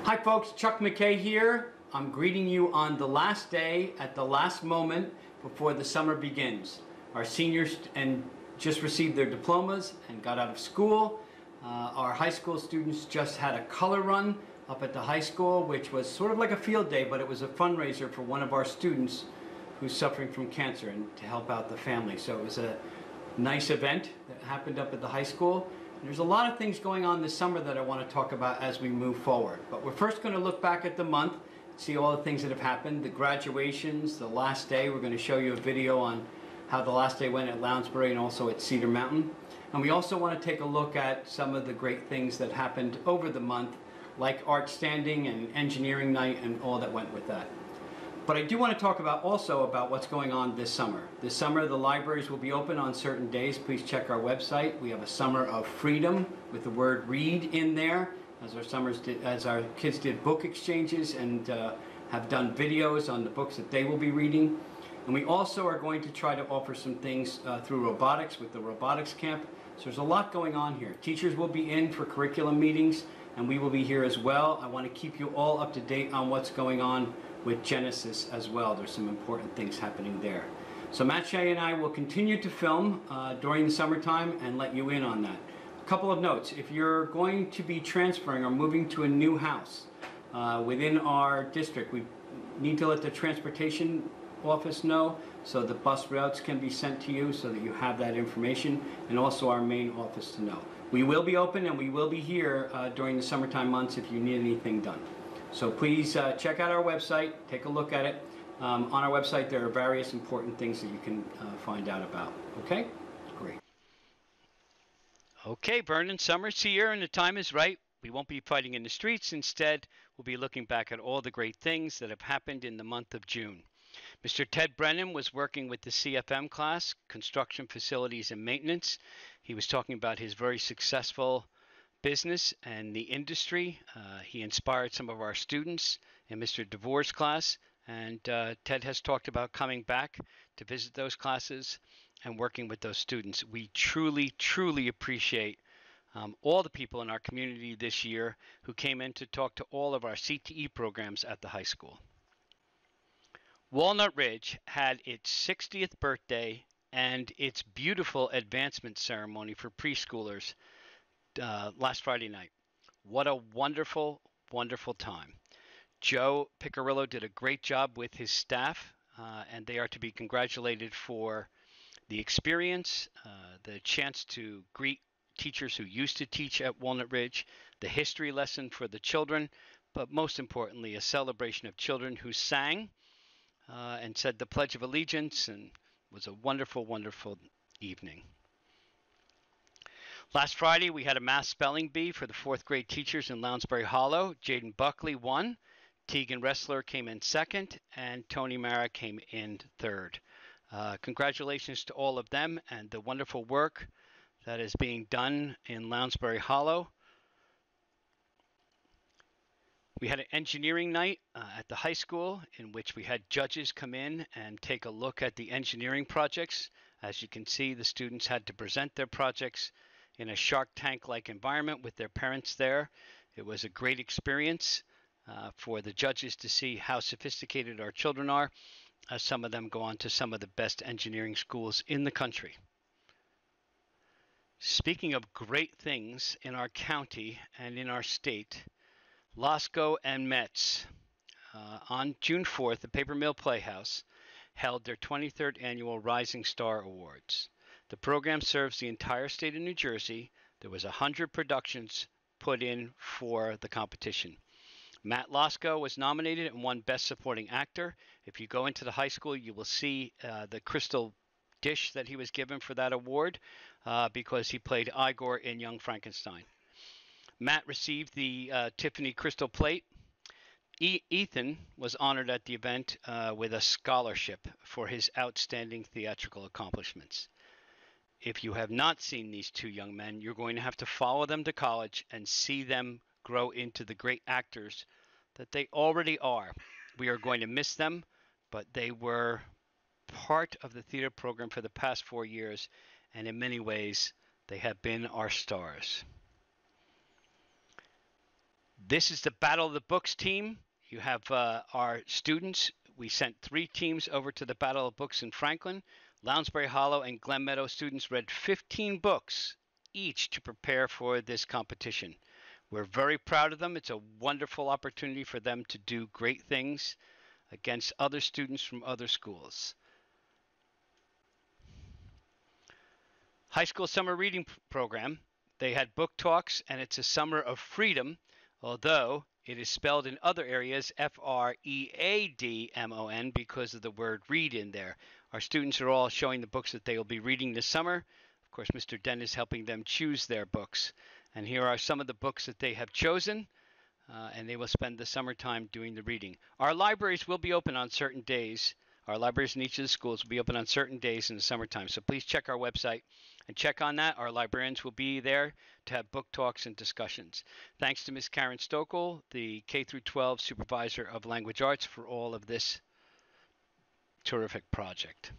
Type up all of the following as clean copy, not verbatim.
Hi folks, Chuck McKay here. I'm greeting you on the last day, at the last moment before the summer begins. Our seniors just received their diplomas and got out of school. Our high school students just had a color run up at the high school, which was sort of like a field day, but it was a fundraiser for one of our students who's suffering from cancer and to help out the family. So it was a nice event that happened up at the high school. There's a lot of things going on this summer that I want to talk about as we move forward. But we're first going to look back at the month, see all the things that have happened, the graduations, the last day. We're going to show you a video on how the last day went at Lounsberry and also at Cedar Mountain. And we also want to take a look at some of the great things that happened over the month, like Artstanding and Engineering Night and all that went with that. But I do want to talk also about what's going on this summer. This summer the libraries will be open on certain days. Please check our website. We have a summer of freedom with the word read in there, as our kids did book exchanges and have done videos on the books that they will be reading. And we also are going to try to offer some things through robotics with the robotics camp. So there's a lot going on here. Teachers will be in for curriculum meetings and we will be here as well. I want to keep you all up to date on what's going on with Genesis as well. There's some important things happening there. So McKay and I will continue to film during the summertime and let you in on that. A couple of notes. If you're going to be transferring or moving to a new house within our district, we need to let the transportation office know so the bus routes can be sent to you so that you have that information, and also our main office to know. We will be open and we will be here during the summertime months if you need anything done. So please check out our website, take a look at it. On our website there are various important things that you can find out about. Okay? Great. Okay, Vernon, summer's here and the time is right. We won't be fighting in the streets. Instead, we'll be looking back at all the great things that have happened in the month of June. Mr. Ted Brennan was working with the CFM class, Construction Facilities and Maintenance. He was talking about his very successful business and the industry. He inspired some of our students in Mr. DeVore's class, and Ted has talked about coming back to visit those classes and working with those students. We truly, truly appreciate all the people in our community this year who came in to talk to all of our CTE programs at the high school. Walnut Ridge had its 60th birthday and its beautiful advancement ceremony for preschoolers last Friday night. What a wonderful, wonderful time. Joe Piccirillo did a great job with his staff, and they are to be congratulated for the experience, the chance to greet teachers who used to teach at Walnut Ridge, the history lesson for the children, but most importantly, a celebration of children who sang and said the Pledge of Allegiance, and was a wonderful, wonderful evening. Last Friday, we had a math spelling bee for the 4th grade teachers in Lounsbury Hollow. Jaden Buckley won, Tegan Ressler came in second, and Tony Mara came in third. Congratulations to all of them and the wonderful work that is being done in Lounsbury Hollow. We had an engineering night at the high school in which we had judges come in and take a look at the engineering projects. As you can see, the students had to present their projects in a Shark Tank-like environment with their parents there. It was a great experience for the judges to see how sophisticated our children are, as some of them go on to some of the best engineering schools in the country. Speaking of great things in our county and in our state, Losco and Metz on June 4th, the Paper Mill Playhouse held their 23rd annual Rising Star Awards. The program serves the entire state of New Jersey. There was 100 productions put in for the competition. Matt Losco was nominated and won Best Supporting Actor. If you go into the high school, you will see the crystal dish that he was given for that award because he played Igor in Young Frankenstein. Matt received the Tiffany Crystal Plate. Ethan was honored at the event with a scholarship for his outstanding theatrical accomplishments. If you have not seen these two young men, you're going to have to follow them to college and see them grow into the great actors that they already are. We are going to miss them, but they were part of the theater program for the past 4 years, and in many ways, they have been our stars. This is the Battle of the Books team. You have our students. We sent 3 teams over to the Battle of Books in Franklin. Lounsbury Hollow and Glen Meadow students read 15 books each to prepare for this competition. We're very proud of them. It's a wonderful opportunity for them to do great things against other students from other schools. High school summer reading program. They had book talks, and it's a summer of freedom, although it is spelled in other areas Freadmon because of the word read in there. Our students are all showing the books that they will be reading this summer. Of course, Mr. Den is helping them choose their books. And here are some of the books that they have chosen, and they will spend the summertime doing the reading. Our libraries will be open on certain days. Our libraries in each of the schools will be open on certain days in the summertime. So please check our website and check on that. Our librarians will be there to have book talks and discussions. Thanks to Ms. Karen Stokel, the K-12 Supervisor of Language Arts, for all of this terrific project.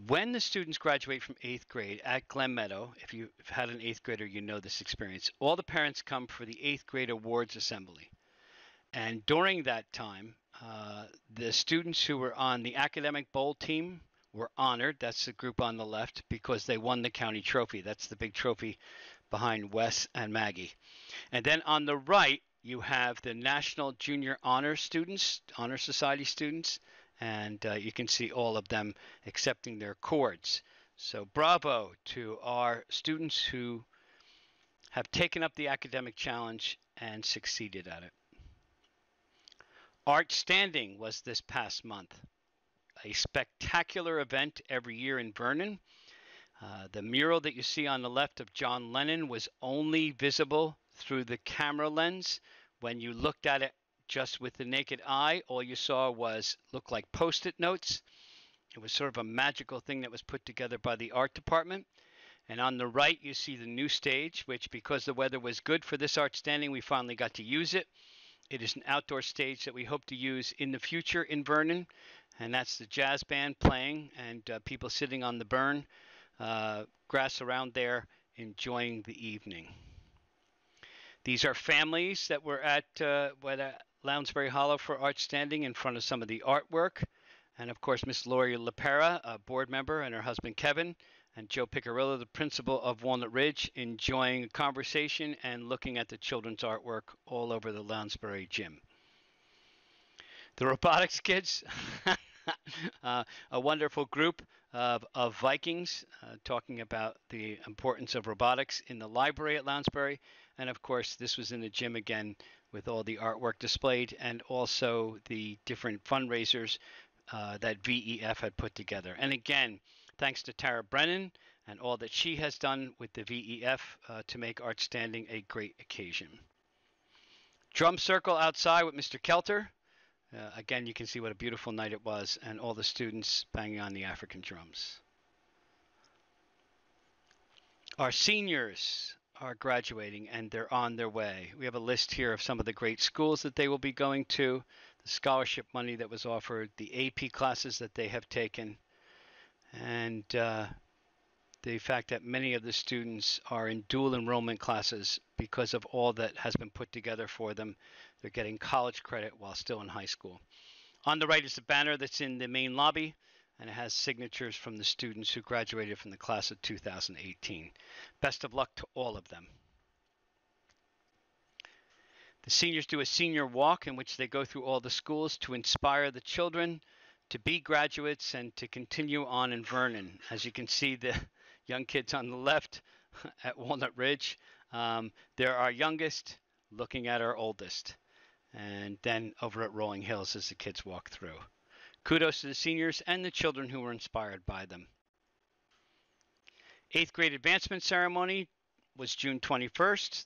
When the students graduate from 8th grade at Glen Meadow, if you've had an 8th grader, you know this experience. All the parents come for the 8th grade awards assembly. And during that time, the students who were on the academic bowl team were honored. That's the group on the left, because they won the county trophy. That's the big trophy behind Wes and Maggie. And then on the right, you have the National Junior Honor students, Honor Society students, and you can see all of them accepting their cords. So bravo to our students who have taken up the academic challenge and succeeded at it. Artstanding was this past month, a spectacular event every year in Vernon. The mural that you see on the left of John Lennon was only visible through the camera lens. When you looked at it just with the naked eye, all you saw looked like Post-it notes. It was sort of a magical thing that was put together by the art department. And on the right, you see the new stage, which, because the weather was good for this Artstanding, we finally got to use it. It is an outdoor stage that we hope to use in the future in Vernon, and that's the jazz band playing and people sitting on the burn grass around there enjoying the evening. These are families that were at Lounsbury Hollow for Artstanding in front of some of the artwork. And of course, Miss Lori LaPera, a board member, and her husband Kevin, and Joe Picarillo, the principal of Walnut Ridge, enjoying a conversation and looking at the children's artwork all over the Lounsbury gym. The robotics kids, a wonderful group of Vikings talking about the importance of robotics in the library at Lounsbury. And of course, this was in the gym again with all the artwork displayed and also the different fundraisers that VEF had put together. And again, thanks to Tara Brennan and all that she has done with the VEF to make Artstanding a great occasion. Drum circle outside with Mr. Kelter. Again, you can see what a beautiful night it was, and all the students banging on the African drums. Our seniors are graduating, and they're on their way. We have a list here of some of the great schools that they will be going to, the scholarship money that was offered, the AP classes that they have taken, and the fact that many of the students are in dual enrollment classes because of all that has been put together for them. They're getting college credit while still in high school. On the right is the banner that's in the main lobby, and it has signatures from the students who graduated from the class of 2018. Best of luck to all of them. The seniors do a senior walk in which they go through all the schools to inspire the children to be graduates and to continue on in Vernon. As you can see, the young kids on the left at Walnut Ridge, they're our youngest looking at our oldest. And then over at Rolling Hills as the kids walk through. Kudos to the seniors and the children who were inspired by them. 8th grade advancement ceremony was June 21st.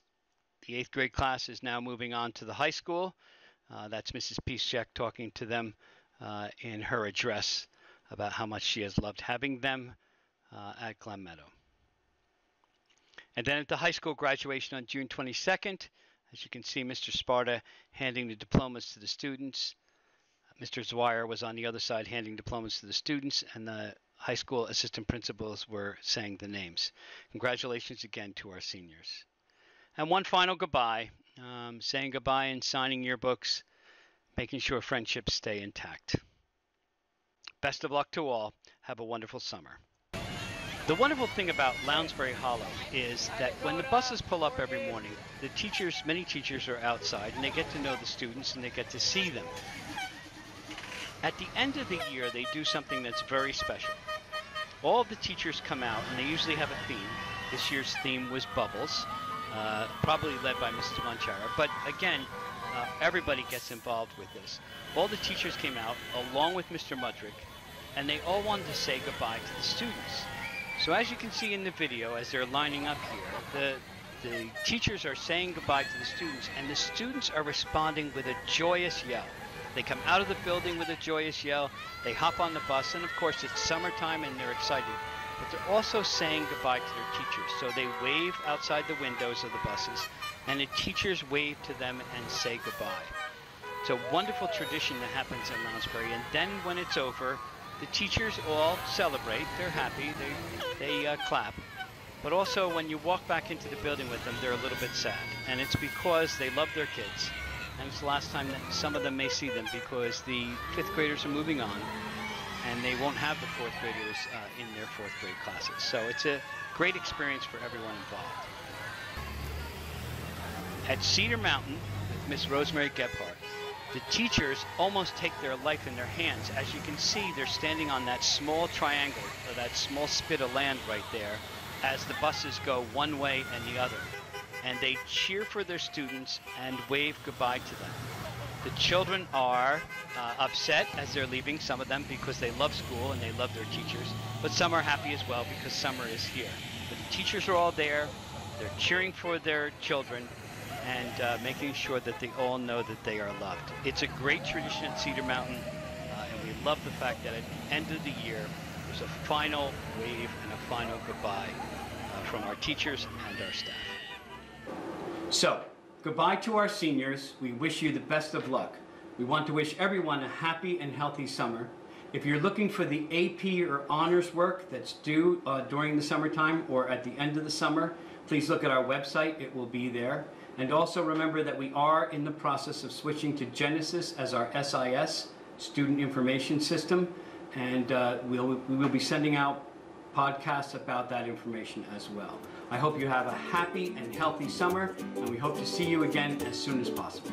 The 8th grade class is now moving on to the high school. That's Mrs. Piszczek talking to them in her address about how much she has loved having them at Glen Meadow. And then at the high school graduation on June 22nd, as you can see, Mr. Sparta handing the diplomas to the students. Mr. Zwire was on the other side handing diplomas to the students, and the high school assistant principals were saying the names. Congratulations again to our seniors. And one final goodbye, saying goodbye and signing yearbooks, making sure friendships stay intact. Best of luck to all. Have a wonderful summer. The wonderful thing about Lounsberry Hollow is that when the buses pull up every morning, many teachers are outside and they get to know the students and they get to see them. At the end of the year, they do something that's very special. All of the teachers come out and they usually have a theme. This year's theme was Bubbles, probably led by Mrs. Monchara, but again, everybody gets involved with this. All the teachers came out along with Mr. Mudrick, and they all wanted to say goodbye to the students. So as you can see in the video, as they're lining up here, the teachers are saying goodbye to the students, and the students are responding with a joyous yell. They come out of the building with a joyous yell, they hop on the bus, and of course it's summertime and they're excited, but they're also saying goodbye to their teachers. So they wave outside the windows of the buses, and the teachers wave to them and say goodbye. It's a wonderful tradition that happens in Lounsberry, and then when it's over, the teachers all celebrate, they're happy, they clap. But also when you walk back into the building with them, they're a little bit sad. And it's because they love their kids. And it's the last time that some of them may see them because the 5th graders are moving on and they won't have the 4th graders in their 4th grade classes. So it's a great experience for everyone involved. At Cedar Mountain with Miss Rosemary Gebhardt, the teachers almost take their life in their hands. As you can see, they're standing on that small triangle, or that small spit of land right there, as the buses go one way and the other. And they cheer for their students and wave goodbye to them. The children are upset as they're leaving, some of them, because they love school and they love their teachers. But some are happy as well because summer is here. But the teachers are all there. They're cheering for their children and making sure that they all know that they are loved. It's a great tradition at Cedar Mountain, and we love the fact that at the end of the year, there's a final wave and a final goodbye from our teachers and our staff. So, goodbye to our seniors. We wish you the best of luck. We want to wish everyone a happy and healthy summer. If you're looking for the AP or honors work that's due during the summertime or at the end of the summer, please look at our website. It will be there. And also remember that we are in the process of switching to Genesis as our SIS, Student Information System, and we will be sending out podcasts about that information as well. I hope you have a happy and healthy summer, and we hope to see you again as soon as possible.